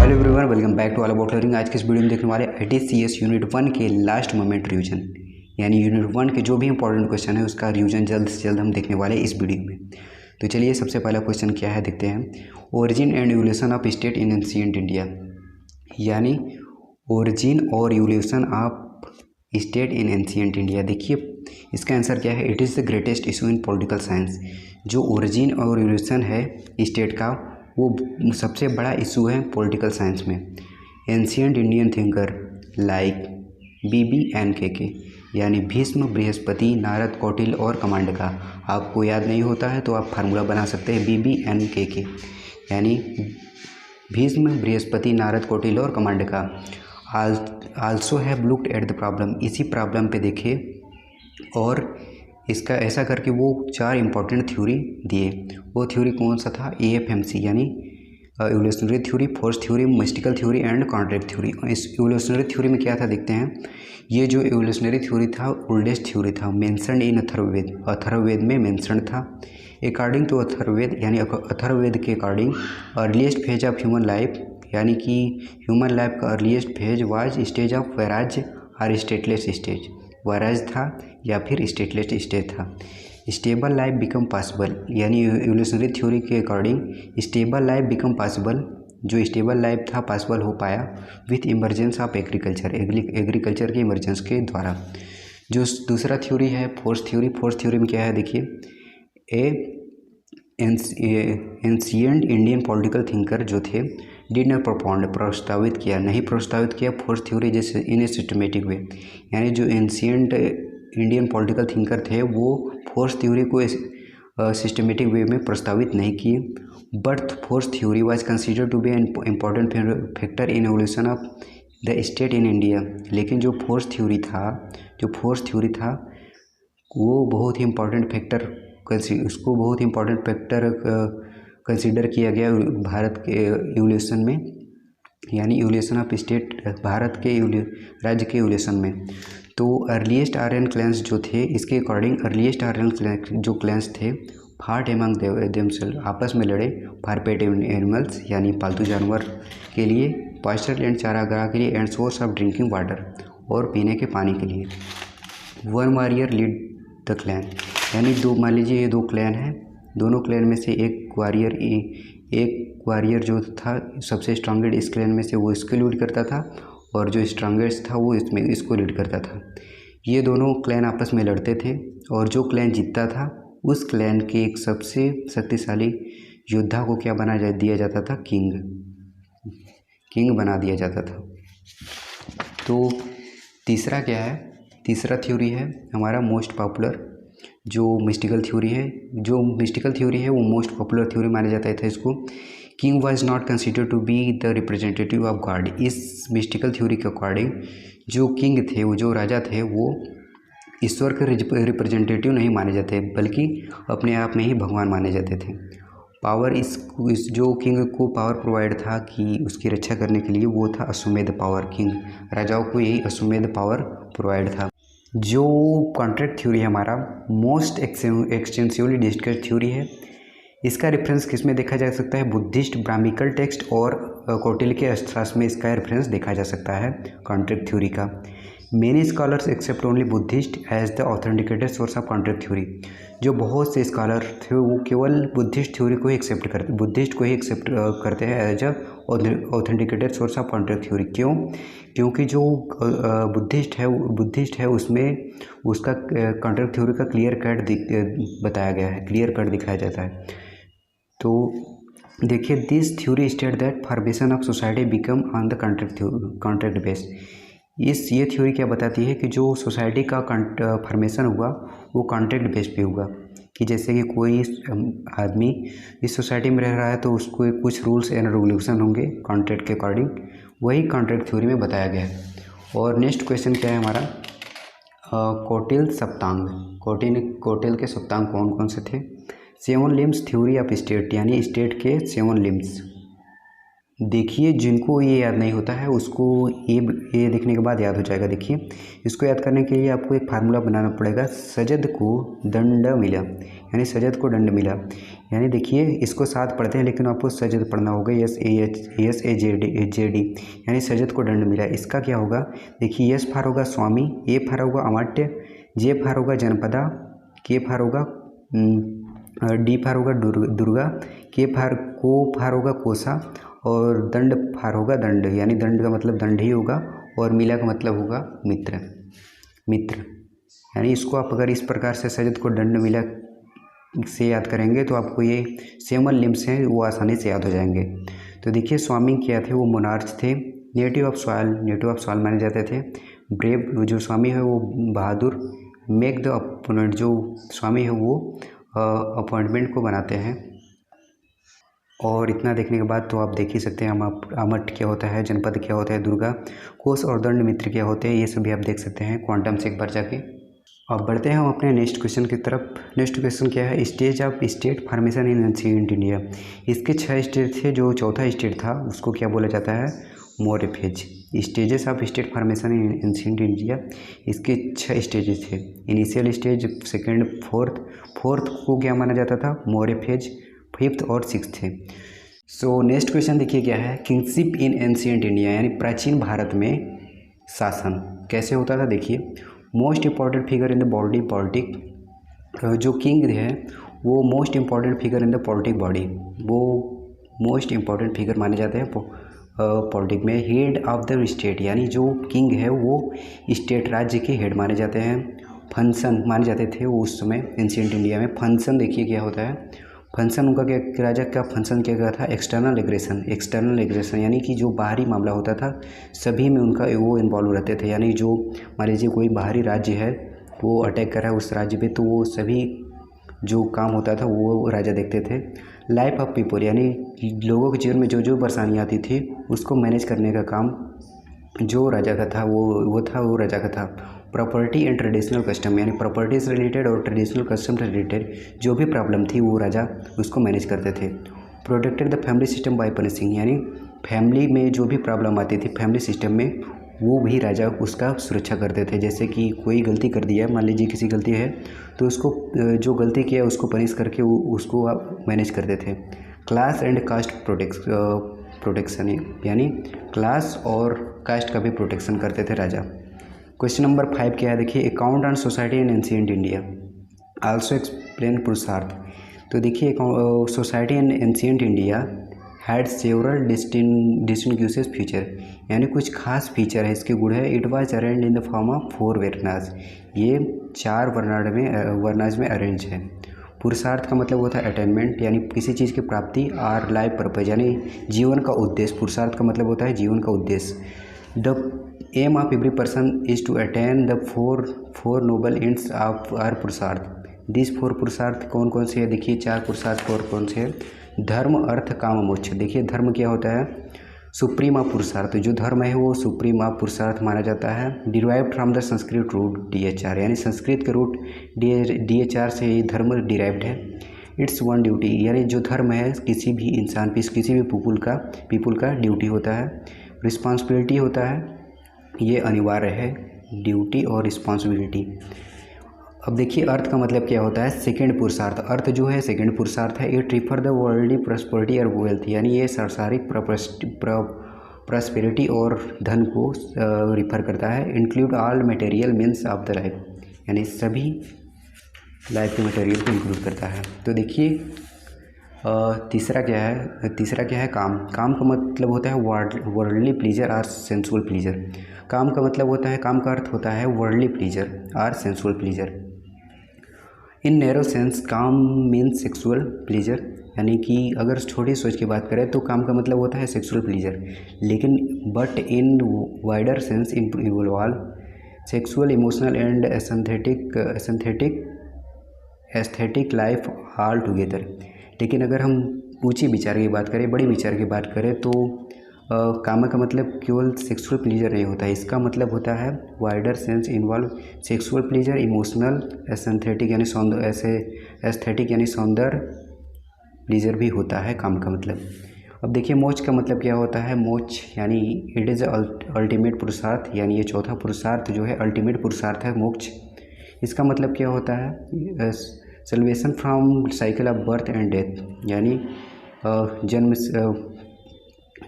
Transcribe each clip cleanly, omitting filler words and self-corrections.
Hello everyone, welcome back to all about learning. आज के इस वीडियो में देखने वाले ITCS यूनिट 1 के लास्ट मोमेंट रिवीजन, यानी यूनिट 1 के जो भी इंपॉर्टेंट क्वेश्चन है उसका रिवीजन जल्द से जल्द हम देखने वाले इस वीडियो में। तो चलिए सबसे पहला क्वेश्चन क्या है देखते हैं। Origin and evolution of state in ancient India, यानी ओरिजिन और evolution of state in ancient India. देखिए इसका आंसर क्या है। It is the greatest issue in political science. जो ओरिजिन और इवोल्यूशन है स्टेट का, वो सबसे बड़ा इशू है पॉलिटिकल साइंस में। Ancient Indian thinker like BBNKK, यानी भीष्म, बृहस्पति, नारद, कौटिल्य और कमांडका। आपको याद नहीं होता है तो आप फार्मूला बना सकते हैं BBNKK, यानी भीष्म, बृहस्पति, नारद, कौटिल्य और Kamandaka. Also have looked at the problem, इसी प्रॉब्लम पे देखे और इसका ऐसा करके वो 4 इंपॉर्टेंट थ्योरी दिए। वो थ्योरी कौन सा था? AFMC, यानी evolutionary theory, force theory, mystical theory and contract theory. इस इवोल्यूशनरी थ्योरी में क्या था देखते हैं। ये जो इवोल्यूशनरी थ्योरी था ओल्डेस्ट थ्योरी था, मेंशन्ड इन अथर्ववेद, अथर्ववेद में मेंशन्ड था। अकॉर्डिंग टू अथर्ववेद, यानी अथर्ववेद के according earliest phase of human life, यानी कि ह्यूमन लाइफ का earliest phase was stage of Vairaj और स्टेटलेस स्टेज। वैराज था या फिर स्टेटलेस स्टेज था। स्टेबल लाइफ बिकम पॉसिबल, यानी इवोल्यूशनरी थ्योरी के according stable life become possible, जो स्टेबल लाइफ था पॉसिबल हो पाया with emergence of agriculture, agriculture के इमरजेंस के द्वारा। जो दूसरा थ्योरी है फोर्स थ्योरी। फोर्स थ्योरी में क्या है देखिए। एंशिएंट इंडियन पॉलिटिकल थिंकर जो थे डिड नॉट प्रोपाउंड, प्रस्तावित किया नहीं, प्रस्तावित किया फोर्स थ्योरी जैसे इन ए सिस्टमेटिक वे, यानी जो एंशिएंट इंडियन पॉलिटिकल थिंकर थे वो फोर्स थ्योरी को सिस्टमेटिक वे में प्रस्तावित नहीं किए। But force theory was considered to be an important factor in evolution of the state in India. लेकिन जो फोर्स थ्योरी था वो बहुत ही इम्पॉर्टेंट फैक्टर, उसको बहुत ही इम्पॉर्टेंट फैक्टर कंसीडर किया गया भारत के इवोल्यूशन में, यानी इवोल्यूशन ऑफ स्टेट, भारत के राज्य के इवोल्यूशन में। तो अर्लीस्ट आर्यन क्लैंस जो थे, इसके अकॉर्डिंग अर्लीस्ट आर्यन जो क्लैंस थे फाट एमंग देमसेल्फ, आपस में लड़े फॉर पेट एनिमल्स, यानी पालतू जानवर के लिए, पास्चर एंड चारागाह के लिए, and source of drinking water, और पीने के पानी के लिए। One warrior lead the clan, यानी दो, मान लीजिए ये 2 क्लैन हैं, दोनों क्लैन में से एक वारियर जो था सबसे स्ट्रांगेस्ट इस क्लैन में से, वो इसको लीड करता था, और जो स्ट्रांगेस्ट था वो इसको लीड करता था। ये दोनों क्लैन आपस में लड़ते थे, और जो क्लैन जीतता था उस क्लैन के एक सबसे शक्तिशाली योद्धा को क्या दिया जाता था? किंग बना दिया जाता था। तो तीसरा क्या है? तीसरा थ्योरी है हमारा मोस्ट पॉपुलर, जो मिस्टिकल थ्योरी है। जो मिस्टिकल थ्योरी है वो मोस्ट पॉपुलर थ्योरी माना जाता था इसको। King was not considered to be the representative of god. इस मिस्टिकल थ्योरी के अकॉर्डिंग जो किंग थे, वो जो राजा थे, वो ईश्वर के रिप्रेजेंटेटिव नहीं माने जाते, बल्कि अपने आप में ही भगवान माने जाते थे। पावर इस जो किंग को पावर प्रोवाइड था कि उसकी रक्षा करने के लिए, वो था अश्वमेध पावर। किंग राजाओं को यही अश्वमेध पावर प्रोवाइड था। जो कॉन्ट्रैक्ट थ्योरी है हमारा मोस्ट एक्सटेंसिवली डिस्कस्ड थ्योरी है। इसका रेफरेंस किस में देखा जा सकता है? बुद्धिस्ट ब्राह्मिकल टेक्स्ट और कौटिल्य के अर्थशास्त्र में इसका रेफरेंस देखा जा सकता है कॉन्ट्रैक्ट थ्योरी का। Many scholars accept only Buddhist as the authenticated source of contract theory. जो बहुत से स्कॉलर थे वो केवल बुद्धिस्ट थ्योरी को ही एक्सेप्ट करते हैं as a authenticated source of contract theory. क्यों? क्योंकि जो बुद्धिस्ट है उसमें उसका कॉन्ट्रैक्ट थ्योरी का क्लियर कट बताया गया है, क्लियर कट दिखाया जाता है। तो देखिए, this theory state that formation of society become on the contract base. ये थ्योरी क्या बताती है कि जो सोसाइटी का फॉर्मेशन हुआ वो कॉन्ट्रैक्ट बेस पे हुआ, कि जैसे कि कोई आदमी इस सोसाइटी में रह रहा है तो उसको कुछ रूल्स एंड रेगुलेशन होंगे कॉन्ट्रैक्ट के अकॉर्डिंग, वही कॉन्ट्रैक्ट थ्योरी में बताया गया है। और नेक्स्ट क्वेश्चन क्या है हमारा? कौटिल्य सप्तांग। कौटिल्य के सप्तांग कौन कौन से थे? 7 लिम्स थ्योरी ऑफ स्टेट, यानी स्टेट के 7 लिम्स। देखिए, जिनको ये याद नहीं होता है उसको ये देखने के बाद याद हो जाएगा। देखिए, इसको याद करने के लिए आपको एक फार्मूला बनाना पड़ेगा। सजद को दंड मिला, यानी सजद को दंड मिला, यानी देखिए इसको साथ पढ़ते हैं लेकिन आपको सजद पढ़ना होगा, SAJD यानी सजद को दंड मिला। इसका क्या होगा, देखिए S फार होगा स्वामी, A फार होगा अमात्य, J फार होगा जनपदा, K फार होगा D फार होगा दुर्गा, K फार होगा कोसा और दंड फार होगा दंड, यानी दंड का मतलब दंड ही होगा और मिला का मतलब होगा मित्र। यानी इसको आप अगर इस प्रकार से सजद को दंड मिला से याद करेंगे तो आपको ये सेमल लिम्स हैं वो आसानी से याद हो जाएंगे। तो देखिए स्वामी क्या थे, वो मोनार्च थे। नेटिव ऑफ सॉइल माने जाते थे। ब्रेव, जो स्वामी है वो बहादुर। मेक द अपोनेंट, जो स्वामी है वो अपॉइंटमेंट को बनाते हैं। और इतना देखने के बाद तो आप देख ही सकते हैं अमठ क्या होता है, जनपद क्या होता है, दुर्गा, कोष और दंड मित्र क्या होते हैं, ये सभी आप देख सकते हैं क्वांटम से एक बार जाके। अब बढ़ते हैं हम अपने नेक्स्ट क्वेश्चन की तरफ। नेक्स्ट क्वेश्चन क्या है, stage of state formation in ancient India. इसके 6 स्टेट थे, जो चौथा स्टेट था उसको क्या बोला जाता है, Maurya phase. Stages of state formation in ancient India, इसके 6 स्टेजेस थे। इनिशियल स्टेज, सेकेंड, फोर्थ को क्या माना जाता था, मौर्य फेज, 5th और 6th थे। सो नेक्स्ट क्वेश्चन देखिए क्या है, किंगशिप इन एंशिएंट इंडिया, यानी प्राचीन भारत में शासन कैसे होता था। देखिए most important figure in the body politic, जो किंग है वो most important figure in the politic body, वो मोस्ट इम्पॉर्टेंट फिगर माने जाते हैं पॉलिटिक में। हेड ऑफ द स्टेट, यानी जो किंग है वो स्टेट राज्य के हेड माने जाते हैं। फंक्शन माने जाते थे वो उस समय एंशिएंट इंडिया में। फंक्शन देखिए क्या होता है, फंक्शन उनका क्या, राजा का फंक्शन क्या था, एक्सटर्नल एग्रेशन, यानी कि जो बाहरी मामला होता था सभी में उनका वो इन्वॉल्व रहते थे। यानी जो मान लीजिए कोई बाहरी राज्य है वो अटैक कर रहा है उस राज्य पे, तो वो सभी जो काम होता था वो राजा देखते थे। लाइफ ऑफ पीपल, यानी लोगों के जीवन में जो जो परेशानियाँ आती थी उसको मैनेज करने का काम जो राजा का था वो राजा का था। प्रॉपर्टी एंड ट्रेडिशनल कस्टम, यानी प्रॉपर्टी से रिलेटेड और ट्रेडिशनल कस्टम से रिलेटेड जो भी प्रॉब्लम थी वो राजा उसको मैनेज करते थे। Protected the family system by punishing, यानी फैमिली में जो भी प्रॉब्लम आती थी फैमिली सिस्टम में वो भी राजा उसका सुरक्षा करते थे। जैसे कि कोई गलती कर दिया है, मान लीजिए किसी गलती है तो उसको जो गलती किया उसको पनिश करके उसको मैनेज करते थे। क्लास एंड कास्ट प्रोटेक्शन, यानी क्लास और कास्ट का भी प्रोटेक्शन करते थे राजा। क्वेश्चन नंबर 5 क्या है, देखिए account on society in ancient India, also explain पुरुषार्थ। तो देखिए society in ancient India had several distinguishes feature, यानी कुछ खास फीचर है, इसके गुण है। It was arranged in the form of 4 वर्णाज, ये 4 वर्णाज में अरेंज है। पुरुषार्थ का मतलब होता है अटेनमेंट, यानी किसी चीज़ की प्राप्ति। आर लाइफ पर्पज, यानी जीवन का उद्देश्य। पुरुषार्थ का मतलब होता है जीवन का उद्देश्य। The aim of every person is to attain the four noble ends of or पुरुषार्थ। दिस 4 पुरुषार्थ कौन कौन से है, देखिए 4 पुरुषार्थ कौन कौन से है, धर्म, अर्थ, काम, मोक्ष। देखिए धर्म क्या होता है, सुप्रीम ऑफ पुरुषार्थ, जो धर्म है वो सुप्रीम ऑफ पुरुषार्थ माना जाता है। Derived from the Sanskrit root DHR, यानी संस्कृत के रूट DHR से ये धर्म डिराइव्ड है। इट्स वन ड्यूटी, यानी जो धर्म है किसी भी इंसान पे, किसी भी पीपुल का ड्यूटी होता है। रिस्पॉन्सिबिलिटी होता है, ये अनिवार्य है, ड्यूटी और रिस्पॉन्सिबिलिटी। अब देखिए अर्थ का मतलब क्या होता है, सेकंड पुरुषार्थ। अर्थ जो है सेकंड पुरुषार्थ है। It refer the worldly prosperity और वेल्थ, यानी ये सांसारिक प्रॉस्पेरिटी और धन को रिफर करता है। Include all material means of the life, यानी सभी लाइफ के मटेरियल को इंक्लूड करता है। तो देखिए तीसरा क्या है, काम का मतलब होता है वर्ल्डली प्लीजर और सेंसुअल प्लीजर। काम का मतलब होता है, काम का अर्थ होता है वर्ल्डली प्लीजर और सेंसुअल प्लीजर। इन नैरो सेंस काम मीन्स सेक्सुअल प्लीजर, यानी कि अगर छोटी सोच की बात करें तो काम का मतलब होता है सेक्सुअल प्लीजर, लेकिन but in wider sense involve sexual, emotional and aesthetic life all together. लेकिन अगर हम ऊंची विचार की बात करें, बड़ी विचार की बात करें तो काम का मतलब केवल सेक्सुअल प्लीजर नहीं होता है, इसका मतलब होता है wider sense involve sexual pleaser, emotional, aesthetic यानी सौंदर्य प्लीजर भी होता है काम का मतलब। अब देखिए मोक्ष का मतलब क्या होता है, मोक्ष यानी इट इज़ अल्टीमेट पुरुषार्थ, यानी ये चौथा पुरुषार्थ जो है अल्टीमेट पुरुषार्थ है मोक्ष। इसका मतलब क्या होता है, salvation from cycle of birth and death, यानी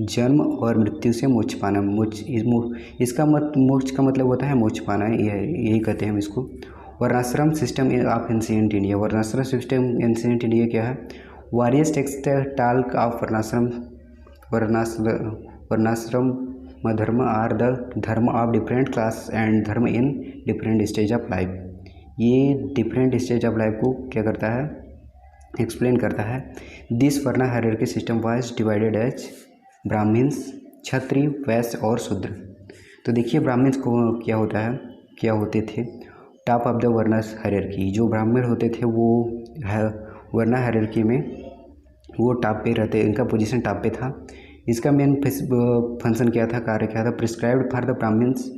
जन्म और मृत्यु से मोक्ष पाना। इसका मोक्ष का मतलब होता है मोक्ष पाना, यही कहते हैं हम इसको। Varnashrama system of ancient India, varnashrama system ancient India क्या है? Various text talk of varnashrama dharma are the dharma of different class and dharma in different stage of life. ये डिफरेंट स्टेज ऑफ लाइफ को क्या करता है? एक्सप्लेन करता है। This varna hierarchy system was divided as Brahmins, Kshatriya, Vaishya और शूद्र। तो देखिए ब्राह्मण्स को क्या होते थे? टॉप ऑफ द वर्ण हायरार्की। जो ब्राह्मण होते थे वो वर्ण हायरार्की में वो टॉप पे रहते, इनका पोजीशन टॉप पे था। इसका मेन फंक्शन क्या था, कार्य क्या था? प्रिस्क्राइब्ड फॉर द ब्राह्मण्स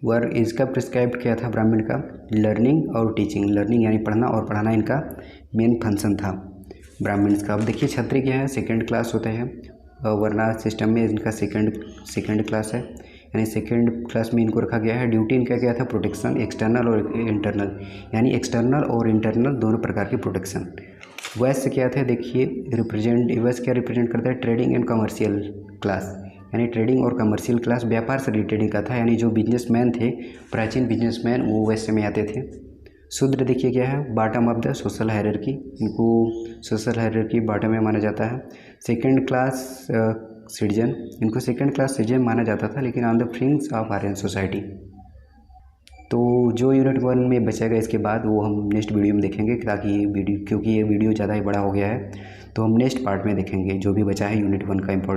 वर, इसका प्रिस्क्राइब किया था ब्राह्मण का लर्निंग और टीचिंग। लर्निंग यानी पढ़ना और पढ़ाना इनका मेन फंक्शन था ब्राह्मण्स का। अब देखिए क्षत्रिय क्या है? सेकंड क्लास होता है वर्ण सिस्टम में, इनका सेकंड क्लास है, यानी सेकंड क्लास में इनको रखा गया है। ड्यूटी इनका क्या था? प्रोटेक्शन, एक्सटर्नल और इंटरनल, यानी एक्सटर्नल और इंटरनल दोनों प्रकार की प्रोटेक्शन। वैश्य क्या थे? देखिए वैश्य क्या रिप्रेजेंट करता है? ट्रेडिंग एंड कमर्शियल क्लास, यानी ट्रेडिंग और कमर्शियल क्लास, व्यापार से रिलेटेड का था, यानी जो बिजनेसमैन थे, प्राचीन बिजनेसमैन, वो वैश्य में आते थे। शूद्र देखिए क्या है? Bottom of the social hierarchy, इनको सोशल हायरार्की बॉटम में माना जाता है। सेकंड क्लास सिटीजन, इनको सेकंड क्लास सिटीजन माना जाता था, लेकिन on the fringe of Aryan society. तो जो यूनिट 1 में बचेगा इसके बाद वो हम नेक्स्ट वीडियो में देखेंगे, ताकि ये वीडियो, क्योंकि ये वीडियो ज़्यादा ही बड़ा हो गया है, तो हम नेक्स्ट पार्ट में देखेंगे जो भी बचा है यूनिट 1 का इम्पोर्टेंट।